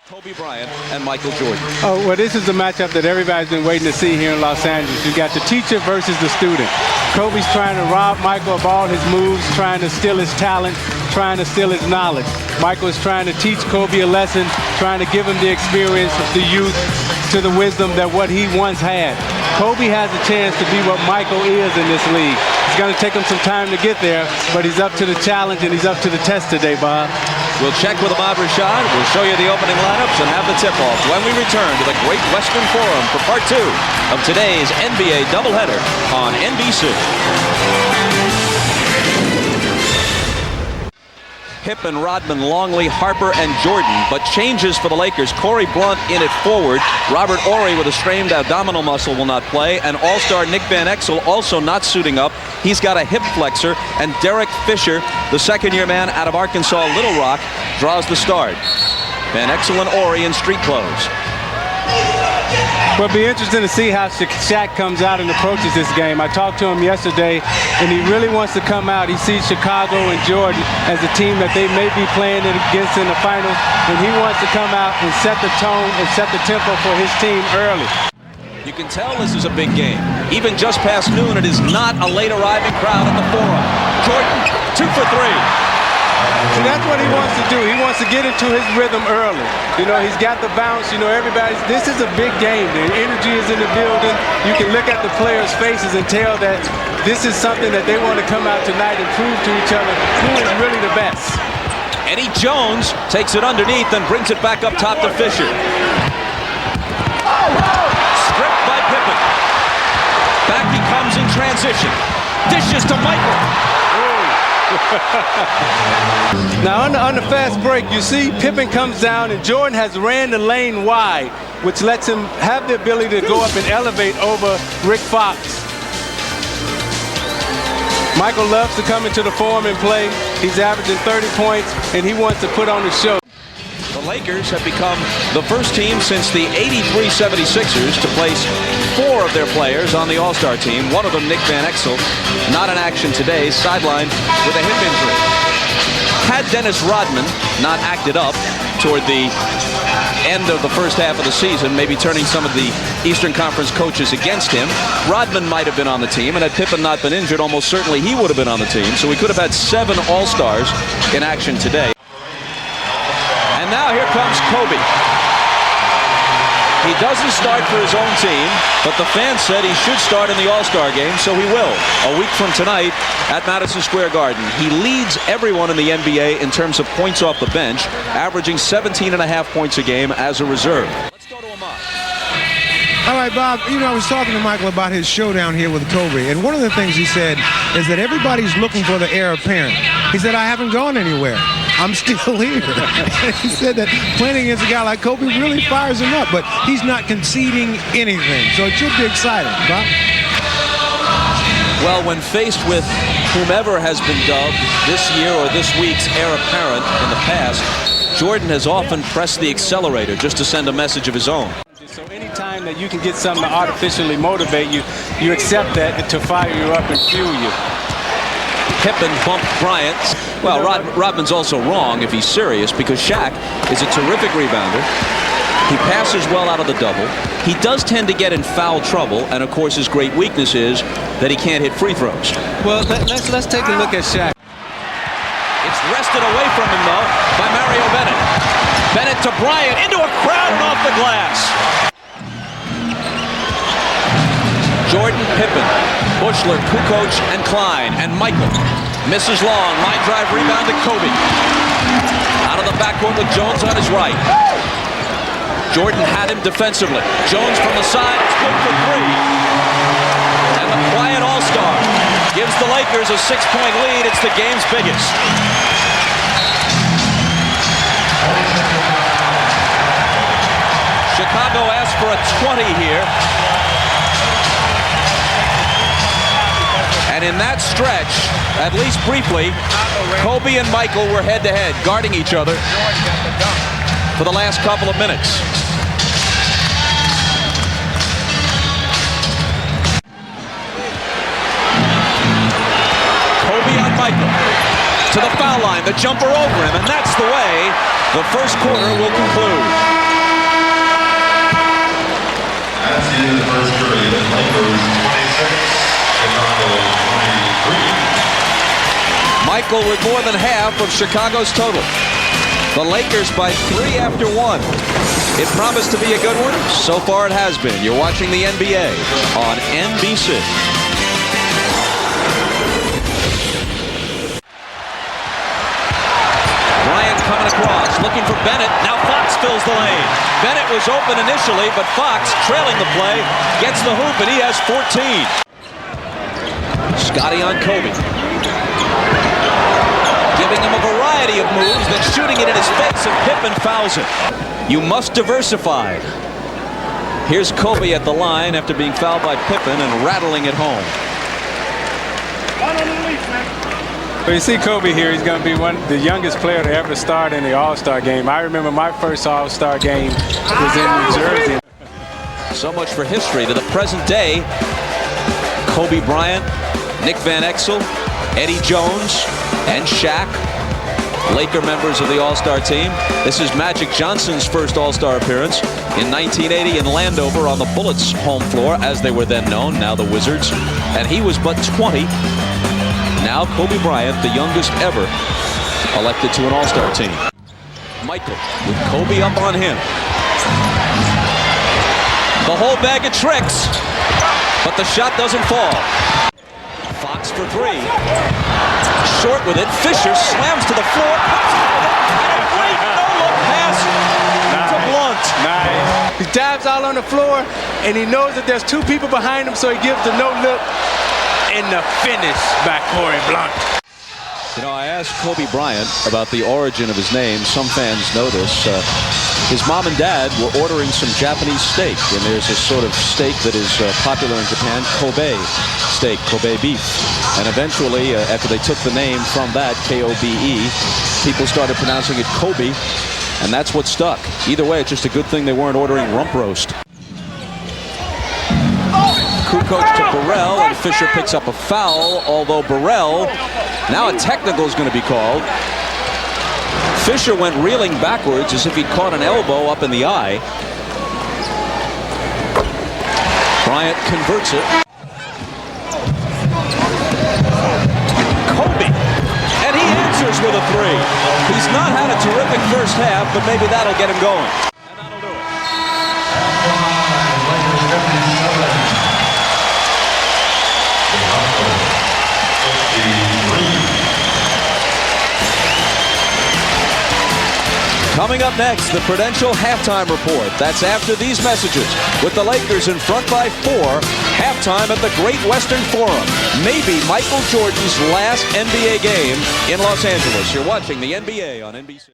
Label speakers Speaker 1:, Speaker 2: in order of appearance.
Speaker 1: Kobe Bryant and Michael Jordan.
Speaker 2: Oh, well, this is the matchup that everybody's been waiting to see here in Los Angeles. You got the teacher versus the student. Kobe's trying to rob Michael of all his moves, trying to steal his talent, trying to steal his knowledge. Michael is trying to teach Kobe a lesson, trying to give him the experience, the youth, to the wisdom that what he once had. Kobe has a chance to be what Michael is in this league. It's going to take him some time to get there, but he's up to the challenge and he's up to the test today, Bob.
Speaker 1: We'll check with Ahmad Rashad. We'll show you the opening lineups and have the tip-off when we return to the Great Western Forum for part 2 of today's NBA doubleheader on NBC. Pippen, Rodman, Longley, Harper, and Jordan, but changes for the Lakers. Corey Blunt in at forward. Robert Horry with a strained abdominal muscle will not play, and all-star Nick Van Exel also not suiting up. He's got a hip flexor, and Derek Fisher, the second-year man out of Arkansas Little Rock, draws the start. Van Exel and Horry in street clothes.
Speaker 2: Well, it'll be interesting to see how Shaq comes out and approaches this game. I talked to him yesterday, and he really wants to come out. He sees Chicago and Jordan as a team that they may be playing against in the finals, and he wants to come out and set the tone and set the tempo for his team early.
Speaker 1: You can tell this is a big game. Even just past noon, it is not a late arriving crowd at the Forum. Jordan, 2 for 3.
Speaker 2: So that's what he wants to do. He wants to get into his rhythm early. You know, he's got the bounce. You know, this is a big game. The energy is in the building. You can look at the players' faces and tell that this is something that they want to come out tonight and prove to each other who is really the best.
Speaker 1: Eddie Jones takes it underneath and brings it back up top to Fisher. Stripped by Pippen. Back he comes in transition. Dishes to Michael.
Speaker 2: Now on the fast break, you see Pippen comes down and Jordan has ran the lane wide, which lets him have the ability to go up and elevate over Rick Fox. Michael loves to come into the Forum and play. He's averaging 30 points, and he wants to put on the show.
Speaker 1: The Lakers have become the first team since the 83 76ers to place 4 of their players on the All-Star team. One of them, Nick Van Exel, not in action today, sidelined with a hip injury. Had Dennis Rodman not acted up toward the end of the first half of the season, maybe turning some of the Eastern Conference coaches against him, Rodman might have been on the team, and had Pippen not been injured, almost certainly he would have been on the team. So we could have had 7 All-Stars in action today. And now here comes Kobe. He doesn't start for his own team, but the fans said he should start in the All-Star game, so he will. A week from tonight at Madison Square Garden. He leads everyone in the NBA in terms of points off the bench, averaging 17.5 points a game as a reserve. Let's go to Ahmad.
Speaker 3: All right, Bob, you know, I was talking to Michael about his showdown here with Kobe, and one of the things he said is that everybody's looking for the heir apparent. He said, I haven't gone anywhere. I'm still here. He said that playing against a guy like Kobe really fires him up, but he's not conceding anything. So it should be exciting, Bob.
Speaker 1: Well, when faced with whomever has been dubbed this year or this week's heir apparent in the past, Jordan has often pressed the accelerator just to send a message of his own.
Speaker 2: So anytime that you can get something to artificially motivate you, you accept that to fire you up and fuel you.
Speaker 1: Pippen bumped Bryant. Well, Rodman's also wrong if he's serious, because Shaq is a terrific rebounder. He passes well out of the double. He does tend to get in foul trouble, and of course his great weakness is that he can't hit free throws.
Speaker 2: Well, let's take a look at Shaq.
Speaker 1: It's wrested away from him, though, by Mario Bennett. Bennett to Bryant, into a crowd and off the glass. Jordan, Pippen, Bushler, Kukoc, and Klein, and Michael. Misses long, line drive rebound to Kobe. Out of the backcourt with Jones on his right. Jordan had him defensively. Jones from the side, it's good for 3. And the quiet All-Star gives the Lakers a 6-point lead. It's the game's biggest. Chicago asked for a 20 here. And in that stretch, at least briefly, Kobe and Michael were head-to-head, guarding each other for the last couple of minutes. Kobe on Michael. to the foul line, the jumper over him, and that's the way the first quarter will conclude.
Speaker 4: That's the end of the first period. Lakers 26, Chicago 23.
Speaker 1: Michael with more than half of Chicago's total. The Lakers by 3 after 1. It promised to be a good one. So far it has been. You're watching the NBA on NBC. Bryant coming across, looking for Bennett. Now Fox fills the lane. Bennett was open initially, but Fox, trailing the play, gets the hoop, and he has 14. Scotty on Kobe. Giving him a variety of moves, then shooting it in his face, and Pippen fouls him. You must diversify. Here's Kobe at the line after being fouled by Pippen and rattling it home.
Speaker 2: Well, you see Kobe here, he's going to be the youngest player to ever start in the All-Star game. I remember my first All-Star game was in New Jersey.
Speaker 1: So much for history. To the present day, Kobe Bryant, Nick Van Exel, Eddie Jones, and Shaq, Laker members of the All-Star team. This is Magic Johnson's first All-Star appearance in 1980 in Landover on the Bullets' home floor, as they were then known, now the Wizards. And he was but 20. Now Kobe Bryant, the youngest ever elected to an All-Star team. Michael with Kobe up on him. The whole bag of tricks, but the shot doesn't fall. Fox for 3. Short with it. Fisher slams to the floor. And a great no-look pass to Blunt.
Speaker 2: Nice. He dives out on the floor, and he knows that there's 2 people behind him, so he gives the no-look and the finish by Corey Blunt.
Speaker 1: You know, I asked Kobe Bryant about the origin of his name. Some fans know this. His mom and dad were ordering some Japanese steak, and there's a sort of steak that is popular in Japan, Kobe steak, Kobe beef. And eventually, after they took the name from that, K-O-B-E, people started pronouncing it Kobe, and that's what stuck. Either way, it's just a good thing they weren't ordering rump roast. Kukoc to Burrell, and Fisher picks up a foul, although Burrell, now a technical is going to be called. Fisher went reeling backwards as if he caught an elbow up in the eye. Bryant converts it. Kobe, and he answers with a 3. He's not had a terrific first half, but maybe that'll get him going. And that'll do it. Coming up next, the Prudential Halftime Report. That's after these messages. With the Lakers in front by 4, halftime at the Great Western Forum. Maybe Michael Jordan's last NBA game in Los Angeles. You're watching the NBA on NBC.